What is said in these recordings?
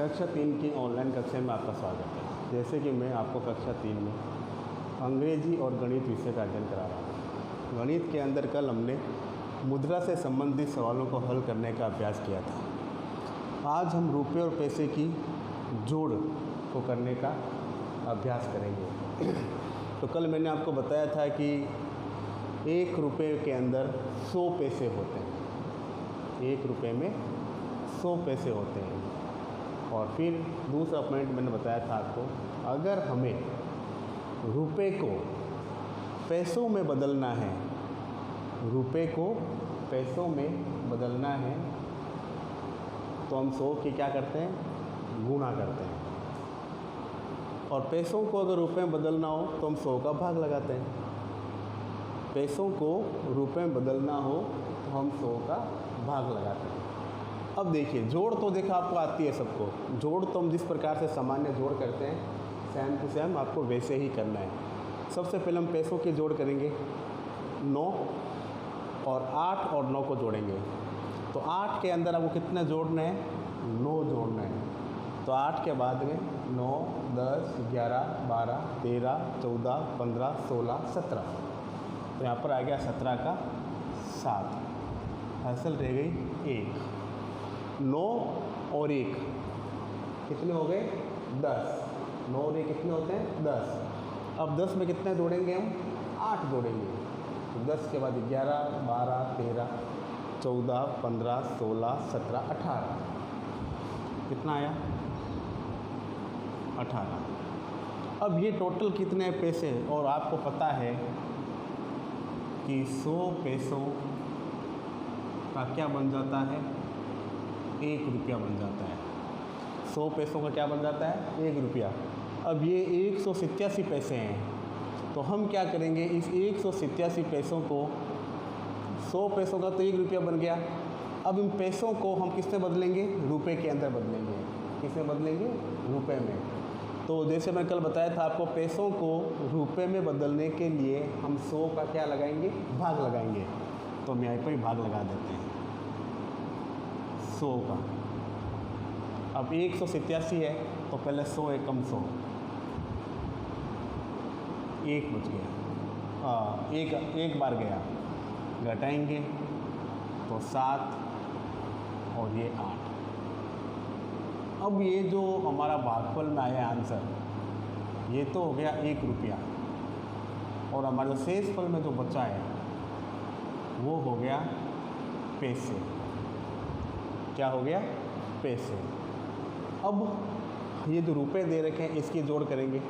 कक्षा 3 की ऑनलाइन कक्षा में आपका स्वागत है। जैसे कि मैं आपको कक्षा 3 में अंग्रेजी और गणित विषय का अध्ययन करा रहा हूँ। गणित के अंदर कल हमने मुद्रा से संबंधित सवालों को हल करने का अभ्यास किया था। आज हम रुपये और पैसे की जोड़ को करने का अभ्यास करेंगे। तो कल मैंने आपको बताया था कि 1 रुपये के अंदर 100 पैसे होते हैं। 1 रुपये में 100 पैसे होते हैं। और फिर दूसरा पॉइंट मैंने बताया था आपको, अगर हमें रुपये को पैसों में बदलना है, रुपये को पैसों में बदलना है, तो हम 100 की क्या करते हैं, गुणा करते हैं। और पैसों को अगर रुपये में बदलना हो तो हम 100 का भाग लगाते हैं। पैसों को रुपये में बदलना हो तो हम 100 का भाग लगाते हैं। अब देखिए, जोड़ तो देखा आपको आती है सबको। जोड़ तो हम जिस प्रकार से सामान्य जोड़ करते हैं सेम टू सेम आपको वैसे ही करना है। सबसे पहले हम पैसों की जोड़ करेंगे। 9 और 8 और 9 को जोड़ेंगे। तो 8 के अंदर आपको कितने जोड़ना है, 9 जोड़ना है। तो 8 के बाद में 9, 10, 11, 12, 13, 14, 15, 16, 17। तो यहाँ पर आ गया 17 का 7। हासिल रह गई 1। 9 और 1 कितने हो गए, 10। 9 और 1 कितने होते हैं, 10। अब 10 में कितने जोड़ेंगे हम, 8 जोड़ेंगे। तो 10 के बाद 11, 12, 13, 14, 15, 16, 17, 18। कितना आया, 18। अब ये टोटल कितने पैसे, और आपको पता है कि 100 पैसों का क्या बन जाता है, 1 रुपया बन जाता है। 100 पैसों का क्या बन जाता है, 1 रुपया। अब ये 187 पैसे हैं। तो हम क्या करेंगे, इस 187 पैसों को, 100 पैसों का तो 1 रुपया बन गया। अब इन पैसों को हम किस में बदलेंगे, रुपए के अंदर बदलेंगे। किस में बदलेंगे, रुपए में। तो जैसे मैं कल बताया था आपको, पैसों को रुपए में बदलने के लिए हम 100 का क्या लगाएंगे, भाग लगाएंगे। तो हम यहाँ पर ही भाग लगा देते हैं 100 का। अब 187 है तो पहले 100 एकम 100, 1 बच गया। एक बार गया, घटाएंगे तो 7 और ये 8। अब ये जो हमारा भागफल में आया आंसर, ये तो हो गया 1 रुपया। और हमारे जो शेष फल में जो बचा है वो हो गया पैसे। क्या हो गया, पैसे। अब ये जो रुपए दे रखे हैं इसकी जोड़ करेंगे।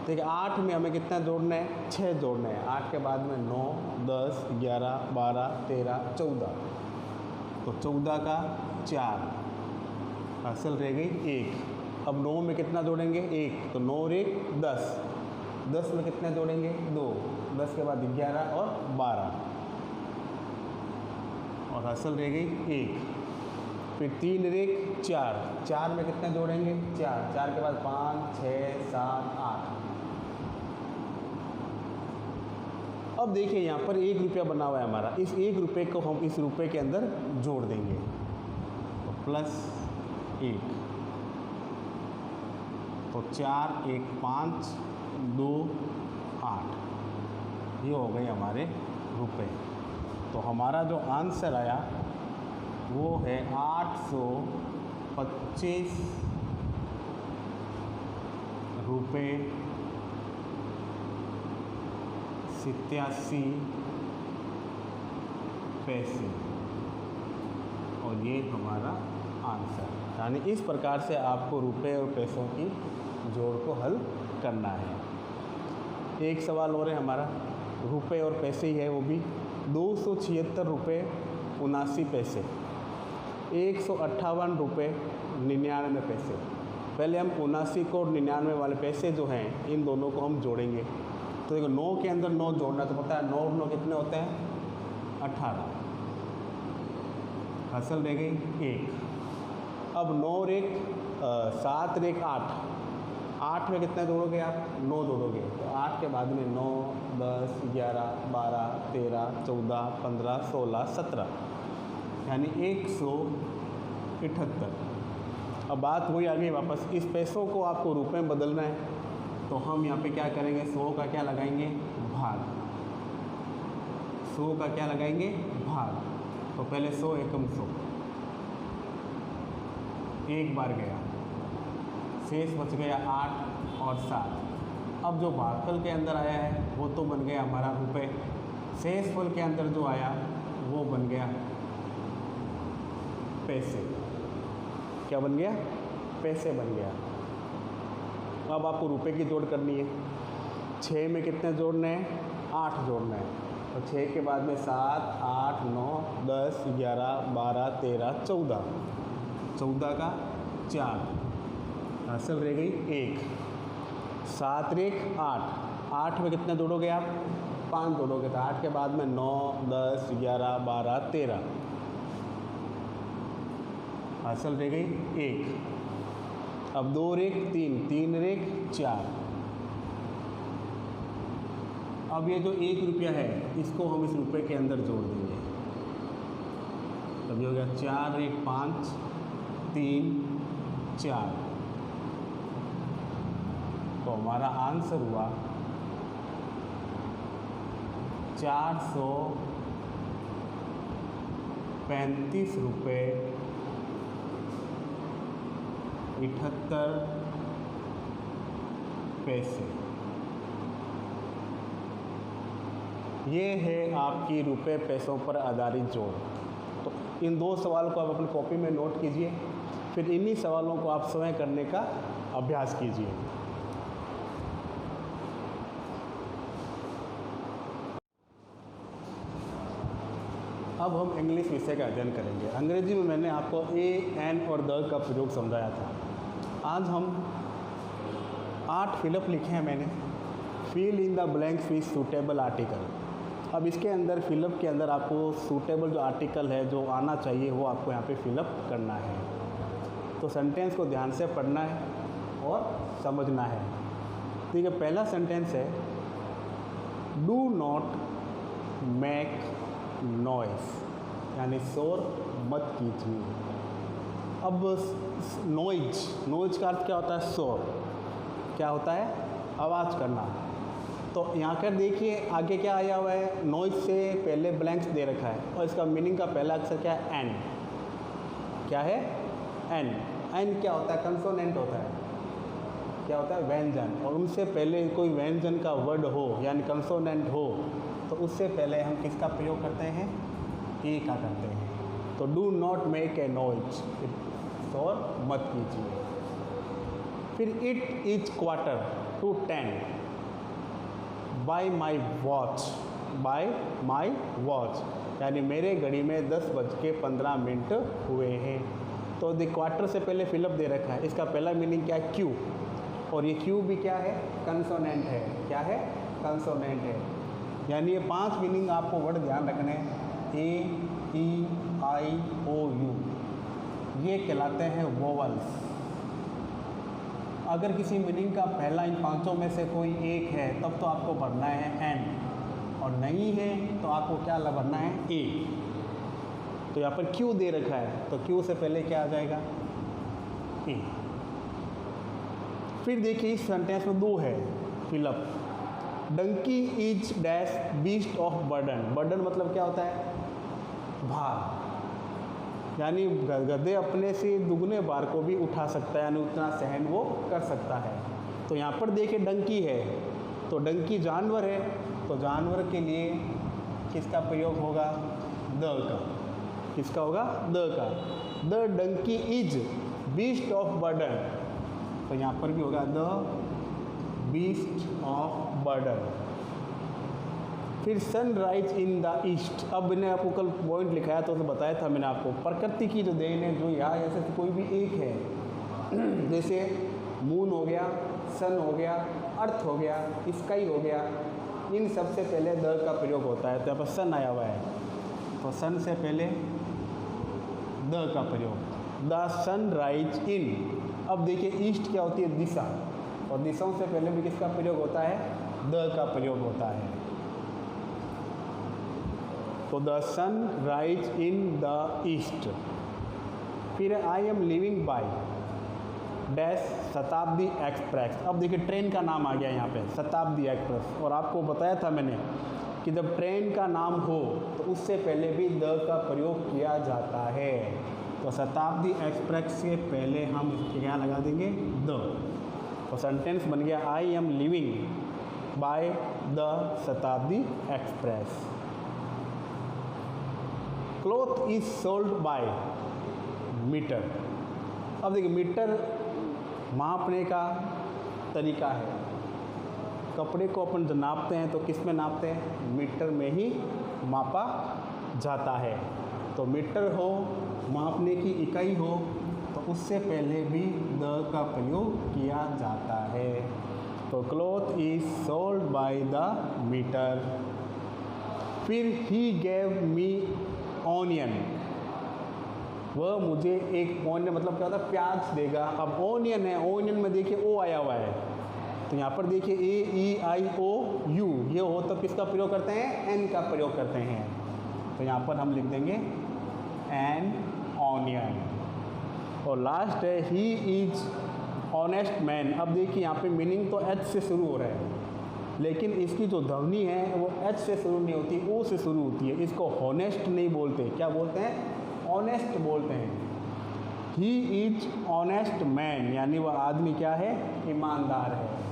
देखिए 8 में हमें कितना जोड़ना है, 6 जोड़ना है। 8 के बाद में 9, 10, 11, 12, 13, 14। तो 14 का 4, हासिल रह गई 1। अब 9 में कितना जोड़ेंगे, 1। तो 9 और 1 10। 10 में कितने जोड़ेंगे, 2। 10 के बाद 11 और 12 और हासिल रह गई 1। फिर 3 और 1 4। 4 में कितने जोड़ेंगे, 4। 4 के बाद 5, 6, 7, 8। अब देखिए यहाँ पर 1 रुपया बना हुआ है हमारा। इस 1 रुपये को हम इस रुपये के अंदर जोड़ देंगे। तो प्लस 1। तो 4, 1, 5, 2, 8। ये हो गए हमारे रुपए। तो हमारा जो आंसर आया वो है 825 रुपये 87 पैसे। और ये हमारा आंसर। यानी इस प्रकार से आपको रुपए और पैसों की जोड़ को हल करना है। एक सवाल और है हमारा, रुपए और पैसे ही है, वो भी 276 रुपये 79 पैसे, 158 रुपये 99 पैसे। पहले हम 79 को और 99 वाले पैसे जो हैं इन दोनों को हम जोड़ेंगे। तो देखो 9 के अंदर 9 जोड़ना, तो पता है 9 और 9 कितने होते हैं, 18। हासिल रह गई 1। अब 9 और 1 7 और 1 8। 8 में कितने जोड़ोगे आप, 9 जोड़ोगे। तो 8 के बाद में 9, 10, 11, 12, 13, 14, 15, 16, 17, यानी 178। अब बात वही आ गई वापस, इस पैसों को आपको रुपए में बदलना है, तो हम यहाँ पे क्या करेंगे, 100 का क्या लगाएंगे, भाग। 100 का क्या लगाएंगे, भाग। तो पहले 100 एकम 100, एक बार गया, शेष बच गया 8 और 7। अब जो भागफल के अंदर आया है वो तो बन गया हमारा रुपए, शेषफल के अंदर जो आया वो बन गया पैसे। क्या बन गया, पैसे बन गया। अब आपको रुपए की जोड़ करनी है। 6 में कितने जोड़ने हैं, 8 जोड़ना है। तो 6 के बाद में 7, 8, 9, 10, 11, 12, 13, 14, 14 का 4, हासिल रह गई 1, 7 रेख 8, 8 में कितने जोड़ोगे आप, 5 जोड़ोगे, तो 8 के बाद में 9, 10, 11, 12, 13, हासिल रह गई 1। अब 2 रेख 3, 3 रेख 4। अब ये जो 1 रुपया है इसको हम इस रुपए के अंदर जोड़ देंगे, तब ये हो गया 4 रेख 5, 3, 4। तो हमारा आंसर हुआ 435 रुपये 78 पैसे। ये है आपकी रुपए पैसों पर आधारित जोड़। तो इन 2 सवाल को आप अपनी कॉपी में नोट कीजिए, फिर इन्हीं सवालों को आप स्वयं करने का अभ्यास कीजिए। अब हम इंग्लिश विषय का अध्ययन करेंगे। अंग्रेजी में मैंने आपको ए, एन और द का प्रयोग समझाया था। आज हम 8 फिलअप लिखे हैं मैंने। Fill in the blanks with suitable article. अब इसके अंदर फिलअप के अंदर आपको सूटेबल जो आर्टिकल है जो आना चाहिए वो आपको यहाँ पे फिलअप करना है। तो सेंटेंस को ध्यान से पढ़ना है और समझना है। ठीक है, पहला सेंटेंस है डू नॉट मेक नॉइस, यानी शोर मत कीजिए। अब नॉइज का अर्थ क्या होता है, शोर। क्या होता है, आवाज़ करना। तो यहाँ कर देखिए आगे क्या आया हुआ है, नॉइज से पहले ब्लैंक्स दे रखा है और इसका मीनिंग का पहला अक्षर क्या है, एन। क्या है, एन। एन क्या होता है, कंसोनेंट होता है। क्या होता है, व्यंजन। और उनसे पहले कोई व्यंजन का वर्ड हो यानी कंसोनेंट हो तो उससे पहले हम किसका प्रयोग करते हैं, ए का करते हैं। तो do not make a noise, शोर मत कीजिए। फिर it is 9:45 bye my watch, bye my watch, यानी मेरे घड़ी में 10:15 हुए हैं। तो द क्वार्टर से पहले फिलअप दे रखा है, इसका पहला मीनिंग क्या है, क्यू। और ये क्यू भी क्या है, कंसोनेंट है। क्या है, कंसोनेंट है। यानी ये 5 मीनिंग आपको वर्ड ध्यान रखने हैं। ए, ई, आई, ओ, यू, ये कहलाते हैं वोवल्स। अगर किसी मीनिंग का पहला इन 5 में से कोई एक है तब तो आपको भरना है एन, और नहीं है तो आपको क्या भरना है, ए। तो यहाँ पर क्यू दे रखा है तो क्यू से पहले क्या आ जाएगा, ए। फिर देखिए इस सेंटेंस में 2 है fill up. Donkey is dash beast of burden. Burden मतलब क्या होता है, भार। यानी गधे अपने से दुगने भार को भी उठा सकता है, यानी उतना सहन वो कर सकता है। तो यहाँ पर देखिए डंकी है तो डंकी जानवर है, तो जानवर के लिए किसका प्रयोग होगा, द का। किसका होगा, द का। The donkey is beast of burden, तो यहाँ पर भी होगा द बीस्ट ऑफ बर्डन। फिर सनराइज इन द ईस्ट। अब मैंने आपको कल पॉइंट लिखाया तो बताया था मैंने आपको, प्रकृति की जो देन है जो यहाँ ऐसे कोई भी एक है, जैसे मून हो गया, सन हो गया, अर्थ हो गया, स्काई हो गया, इन सबसे पहले द का प्रयोग होता है। तो यहाँ पर सन आया हुआ है तो सन से पहले द का प्रयोग, द सन राइज इन। अब देखिए ईस्ट क्या होती है, दिशा, और दिशाओं से पहले भी किसका प्रयोग होता है, द का प्रयोग होता है। तो the sun rise in the east. फिर I am living by, dash Shatabdi express. अब देखिए ट्रेन का नाम आ गया यहाँ पे शताब्दी एक्सप्रेस, और आपको बताया था मैंने कि जब ट्रेन का नाम हो तो उससे पहले भी द का प्रयोग किया जाता है। तो शताब्दी एक्सप्रेस से पहले हम क्या लगा देंगे, द। तो सेंटेंस बन गया I am living by the Shatabdi express. Cloth is sold by metre. अब देखिए मीटर मापने का तरीका है। कपड़े को अपन जो नापते हैं तो किस में नापते हैं, मीटर में ही मापा जाता है। तो मीटर हो, मापने की इकाई हो, तो उससे पहले भी द का प्रयोग किया जाता है। तो cloth is sold by the metre. फिर ही गेव मी ऑनियन, वह मुझे एक ऑनियन मतलब क्या होता है, प्याज देगा। अब ऑनियन है, ऑनियन में देखिए ओ आया हुआ है, तो यहाँ पर देखिए AEIOU, ये हो तो किसका प्रयोग करते हैं, एन का प्रयोग करते हैं। तो यहाँ पर हम लिख देंगे एन ऑनियन। और लास्ट है ही इज ऑनेस्ट मैन। अब देखिए यहाँ पे मीनिंग तो एच से शुरू हो रहा है, लेकिन इसकी जो ध्वनि है वो एच से शुरू नहीं होती, ओ से शुरू होती है। इसको हॉनेस्ट नहीं बोलते, क्या बोलते हैं, ऑनेस्ट बोलते हैं। ही इज ऑनेस्ट मैन, यानी वह आदमी क्या है, ईमानदार है।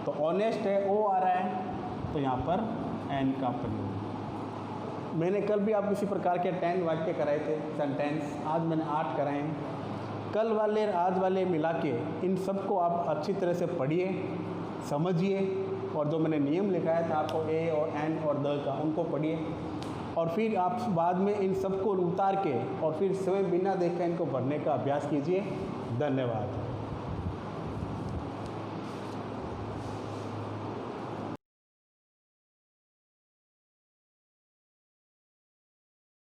तो ऑनेस्ट है, ओ आ रहा है, तो यहाँ पर एन का प्रयोग। मैंने कल भी आप किसी प्रकार के 10 वाक्य कराए थे सेंटेंस, आज मैंने 8 कराए हैं। कल वाले आज वाले मिला के इन सबको आप अच्छी तरह से पढ़िए, समझिए, और जो मैंने नियम लिखाया था आपको ए और एन और द का, उनको पढ़िए, और फिर आप बाद में इन सबको उतार के और फिर स्वयं बिना देखे इनको भरने का अभ्यास कीजिए। धन्यवाद।